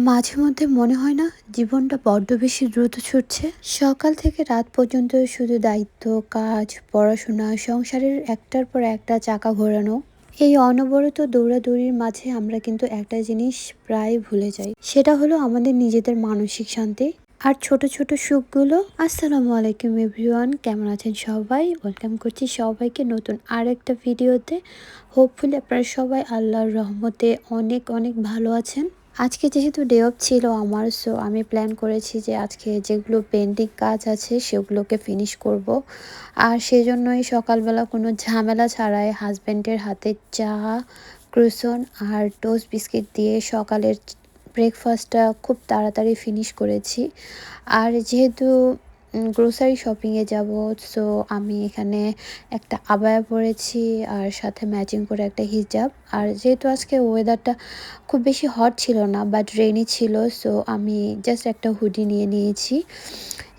মাঝে মধ্যে মনে হয় না জীবনটা বড্ড বেশি দ্রুত ছুটছে। সকাল থেকে রাত পর্যন্ত শুধু দায়িত্ব, কাজ, পড়াশোনা, সংসারের একটার পর একটা চাকা ঘোরানো। এই অনবরত দৌড়াদৌড়ির মাঝে আমরা কিন্তু একটা জিনিস প্রায় ভুলে যাই, সেটা হলো আমাদের নিজেদের মানসিক শান্তি আর ছোট ছোট সুখগুলো। আসসালামু আলাইকুম এভরিওয়ান, কেমন আছেন সবাই? ওয়েলকাম করছি সবাইকে নতুন আর একটা ভিডিওতে। হোপফুলি আপনারা সবাই আল্লাহর রহমতে অনেক অনেক ভালো আছেন। আজকে যেহেতু ডে অফ ছিল আমার, সো আমি প্ল্যান করেছি যে আজকে যেগুলো পেন্ডিং কাজ আছে সেগুলোকে ফিনিশ করব। আর সেজন্যই সকালবেলা কোনো ঝামেলা ছাড়াই হাজব্যান্ডের হাতে চা, ক্রুসন আর টোস্ট বিস্কিট দিয়ে সকালের ব্রেকফাস্টটা খুব তাড়াতাড়ি ফিনিশ করেছি। আর যেহেতু গ্রোসারি শপিংয়ে যাব, সো আমি এখানে একটা আবায়া পরেছি আর সাথে ম্যাচিং করে একটা হিজাব। আর যেহেতু আজকে ওয়েদারটা খুব বেশি হট ছিল না, বাট রেইনি ছিল, সো আমি জাস্ট একটা হুডি নিয়ে নিয়েছি।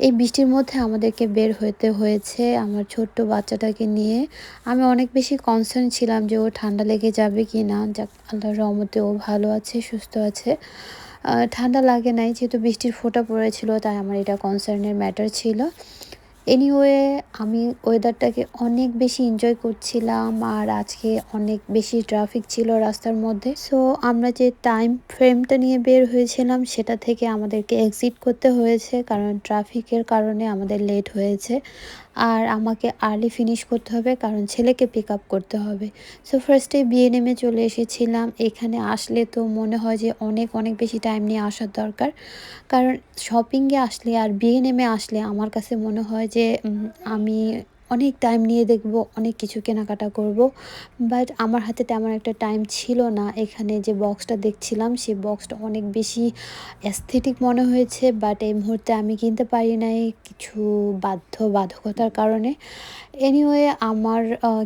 এই বৃষ্টির মধ্যে আমাদেরকে বের হতে হয়েছে আমার ছোট্ট বাচ্চাটাকে নিয়ে। আমি অনেক বেশি কনসার্ন ছিলাম যে ও ঠান্ডা লেগে যাবে কি না। যাক, আল্লাহর রহমতে ও ভালো আছে, সুস্থ আছে। ঠান্ডা লাগে নাই, যেহেতু বৃষ্টির ফোঁটা পড়েছিল তাই আমার এটা কনসার্নের ম্যাটার ছিল। এনিওয়ে, আমি ওয়েদারটাকে অনেক বেশি এনজয় করছিলাম আর আজকে অনেক বেশি ট্রাফিক ছিল রাস্তার মধ্যে। সো আমরা যে টাইম ফ্রেমটা নিয়ে বের হয়েছিলাম সেটা থেকে আমাদেরকে এক্সিট করতে হয়েছে, কারণ ট্রাফিকের কারণে আমাদের লেট হয়েছে। আর আমাকে আর্লি ফিনিশ করতে হবে কারণ ছেলেকে পিক আপ করতে হবে। সো ফার্স্টে বিএনএমে চলে এসেছিলাম। এখানে আসলে তো মনে হয় যে অনেক অনেক বেশি টাইম নিয়ে আসার দরকার, কারণ শপিংয়ে আসলে আর বিএনএমে আসলে আমার কাছে মনে হয় যে আমি অনেক টাইম নিয়ে দেখব, অনেক কিছু কেনাকাটা করব। বাট আমার হাতে তেমন একটা টাইম ছিল না। এখানে যে বক্সটা দেখছিলাম সেই বক্সটা অনেক বেশি অ্যাস্থেটিক মনে হয়েছে, বাট এই মুহূর্তে আমি কিনতে পারি নাই কিছু বাধ্যবাধকতার কারণে। এনিওয়ে, আমার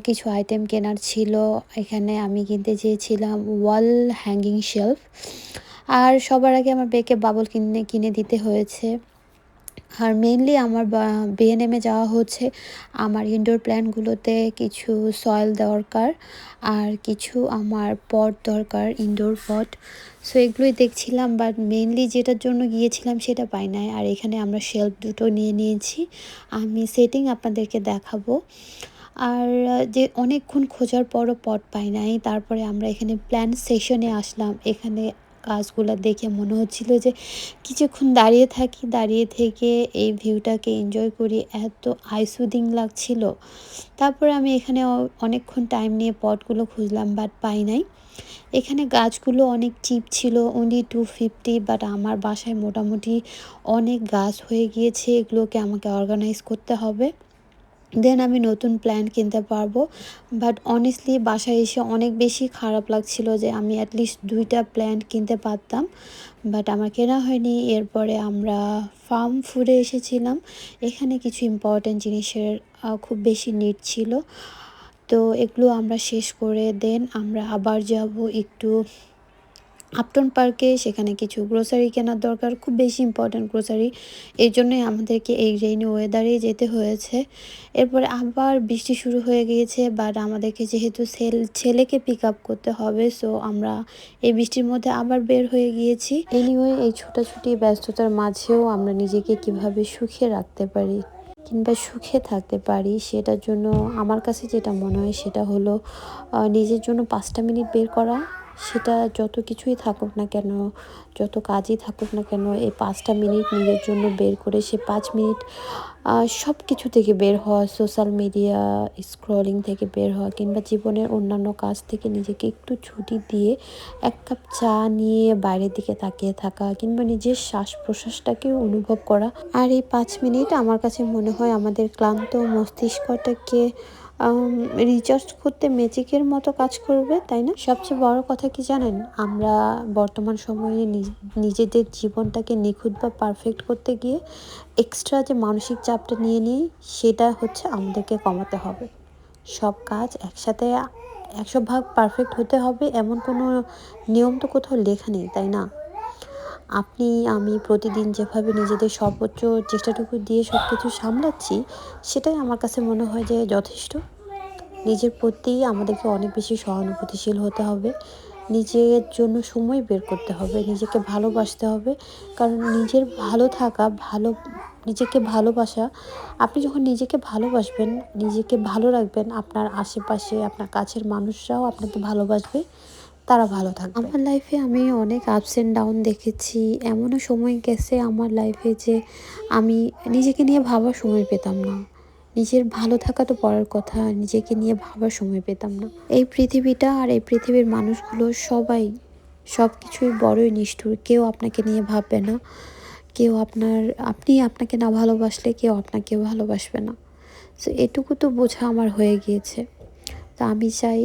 কিছু আইটেম কেনার ছিল। এখানে আমি কিনতে চেয়েছিলাম ওয়াল হ্যাঙ্গিং শেলফ। আর সবার আগে আমার বেকে বাবল কিনে দিতে হয়েছে। আর মেইনলি আমার বিএনএমে যাওয়া হচ্ছে আমার ইনডোর প্ল্যান্টগুলোতে কিছু সয়েল দরকার আর কিছু আমার পট দরকার, ইনডোর পট। সো এগুলোই দেখছিলাম, বাট মেইনলি যেটার জন্য গিয়েছিলাম সেটা পাই নাই। আর এখানে আমরা শেলফ দুটো নিয়ে নিয়েছি, আমি সেটিং আপনাদেরকে দেখাবো। আর যে অনেকক্ষণ খোঁজার পরও পট পাই নাই, তারপরে আমরা এখানে প্ল্যান্ট সেশনে আসলাম। এখানে গাছগুলো দেখে মনে হচ্ছিল যে কিছুক্ষণ দাঁড়িয়ে থাকি, দাঁড়িয়ে থেকে এই ভিউটাকে এনজয় করি, এত আইসুদিং লাগছিল। তারপরে আমি এখানে অনেকক্ষণ টাইম নিয়ে পটগুলো খুঁজলাম, বাট পাই নাই। এখানে গাছগুলো অনেক চিপ ছিল, অনলি 250, বাট আমার বাসায় মোটামুটি অনেক গাছ হয়ে গিয়েছে। এগুলোকে আমাকে অর্গানাইজ করতে হবে, দেন আমি নতুন প্ল্যান্ট কিনতে পারবো। বাট অনেস্টলি বাসায় এসে অনেক বেশি খারাপ লাগছিল যে আমি অ্যাটলিস্ট 2টা প্ল্যান্ট কিনতে পারতাম, বাট আমার কেনা হয়নি। এরপরে আমরা ফার্ম ফুডে এসেছিলাম। এখানে কিছু ইম্পর্ট্যান্ট জিনিসের খুব বেশি নিড ছিল, তো এগুলো আমরা শেষ করে দেন আমরা আবার যাব একটু আপটন পার্কে। সেখানে কিছু গ্রোসারি কেনার দরকার, খুব বেশি ইম্পর্ট্যান্ট গ্রোসারি, এই জন্যই আমাদেরকে এই রেইনি ওয়েদারেই যেতে হয়েছে। এরপরে আবার বৃষ্টি শুরু হয়ে গিয়েছে, বাট আমাদেরকে যেহেতু ছেলেকে পিক আপ করতে হবে, সো আমরা এই বৃষ্টির মধ্যে আবার বের হয়ে গিয়েছি। এনিওয়ে, এই ছোটাছুটি ব্যস্ততার মাঝেও আমরা নিজেকে কিভাবে সুখে রাখতে পারি কিংবা সুখে থাকতে পারি, সেটার জন্য আমার কাছে যেটা মনে হয় সেটা হলো নিজের জন্য 5টা মিনিট বের করা। সেটা যত কিছুই থাকুক না কেন, যত কাজই থাকুক না কেন, এই 5টা মিনিট নিজের জন্য বের করে সে 5 মিনিট সব কিছু থেকে বের হওয়া, সোশ্যাল মিডিয়া স্ক্রলিং থেকে বের হওয়া কিংবা জীবনের অন্যান্য কাজ থেকে নিজেকে একটু ছুটি দিয়ে 1 কাপ চা নিয়ে বাইরের দিকে তাকিয়ে থাকা কিংবা নিজের শ্বাস প্রশ্বাসটাকে অনুভব করা। আর এই 5 মিনিট আমার কাছে মনে হয় আমাদের ক্লান্ত মস্তিষ্কটাকে রিচার্জ করতে ম্যাজিকের মতো কাজ করবে, তাই না? সবচেয়ে বড় কথা কি জানেন, আমরা বর্তমান সময়ে নিজেদের জীবনটাকে নিখুঁত বা পারফেক্ট করতে গিয়ে এক্সট্রা যে মানসিক চাপটা নিয়ে নিই, সেটা হচ্ছে আমাদেরকে কমাতে হবে। সব কাজ একসাথে 100 ভাগ পারফেক্ট হতে হবে এমন কোনো নিয়ম তো কোথাও লেখা নেই, তাই না? আপনি আমি প্রতিদিন যেভাবে নিজেদের সর্বোচ্চ চেষ্টাটুকু দিয়ে সব কিছু সামলাচ্ছি, সেটাই আমার কাছে মনে হয় যে যথেষ্ট। নিজের প্রতি আমাদেরকে অনেক বেশি সহানুভূতিশীল হতে হবে। নিজের জন্য সময় বের করতে হবে, নিজেকে ভালোবাসতে হবে। কারণ নিজের ভালো থাকা, নিজেকে ভালোবাসা, আপনি যখন নিজেকে ভালোবাসবেন, নিজেকে ভালো রাখবেন, আপনার আশেপাশে আপনার কাছের মানুষরাও আপনাকে ভালোবাসবে, তারা ভালো থাকবে। আমার লাইফে আমি অনেক আপস অ্যান্ড ডাউন দেখেছি। এমনও সময় গেছে আমার লাইফে যে আমি নিজেকে নিয়ে ভাবার সময় পেতাম না। নিজের ভালো থাকা তো পরের কথা, নিজেকে নিয়ে ভাবার সময় পেতাম না। এই পৃথিবীটা আর এই পৃথিবীর মানুষগুলো সবাই সব কিছুই বড়ই নিষ্ঠুর। কেউ আপনাকে নিয়ে ভাববে না। কেউ আপনি আপনাকে না ভালোবাসলে কেউ আপনাকেও ভালোবাসবে না। সো এটুকু তো বোঝা আমার হয়ে গিয়েছে। তো আমি চাই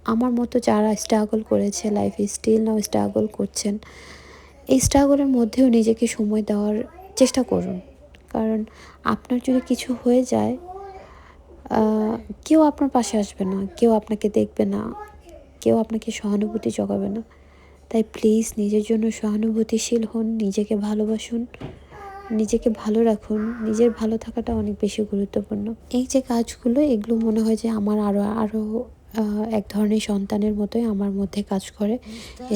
আমার মতো যারা স্ট্রাগল করেছে, লাইফে স্টিল নাও স্ট্রাগল করছেন, এই স্ট্রাগলের মধ্যেও নিজেকে সময় দেওয়ার চেষ্টা করুন। কারণ আপনার যদি কিছু হয়ে যায়, কেউ আপনার পাশে আসবে না, কেউ আপনাকে দেখবে না, কেউ আপনাকে সহানুভূতি জোগাবে না। তাই প্লিজ নিজের জন্য সহানুভূতিশীল হন, নিজেকে ভালোবাসুন, নিজেকে ভালো রাখুন। নিজের ভালো থাকাটা অনেক বেশি গুরুত্বপূর্ণ। এই যে কাজগুলো, এগুলো মনে হয় যে আমার আরও এক ধরনের সন্তানের মতোই আমার মধ্যে কাজ করে।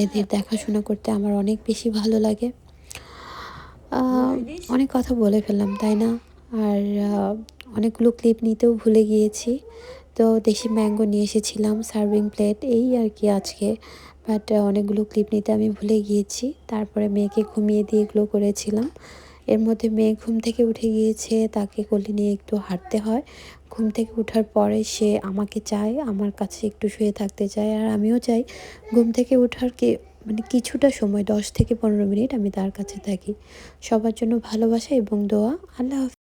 এদের দেখাশোনা করতে আমার অনেক বেশি ভালো লাগে। অনেক কথা বলে ফেললাম, তাই না? আর অনেকগুলো ক্লিপ নিতেও ভুলে গিয়েছি। তো দেশি ম্যাঙ্গো নিয়ে এসেছিলাম, সার্ভিং প্লেট, এই আর কি আজকে। বাট অনেকগুলো ক্লিপ নিতে আমি ভুলে গিয়েছি। তারপরে মেয়েকে ঘুমিয়ে দিয়ে এগুলো করেছিলাম। এর মধ্যে মেয়ে ঘুম থেকে উঠে গিয়েছে, তাকে কোলে নিয়ে একটু হাঁটতে হয়। ঘুম থেকে ওঠার পরে সে আমাকে চায়, আমার কাছে একটু শুয়ে থাকতে চায়। আর আমিও চাই ঘুম থেকে ওঠার মানে কিছুটা সময়, 10 থেকে 15 মিনিট আমি তার কাছে থাকি। সবার জন্য ভালোবাসা এবং দোয়া। আল্লাহ হাফেজ।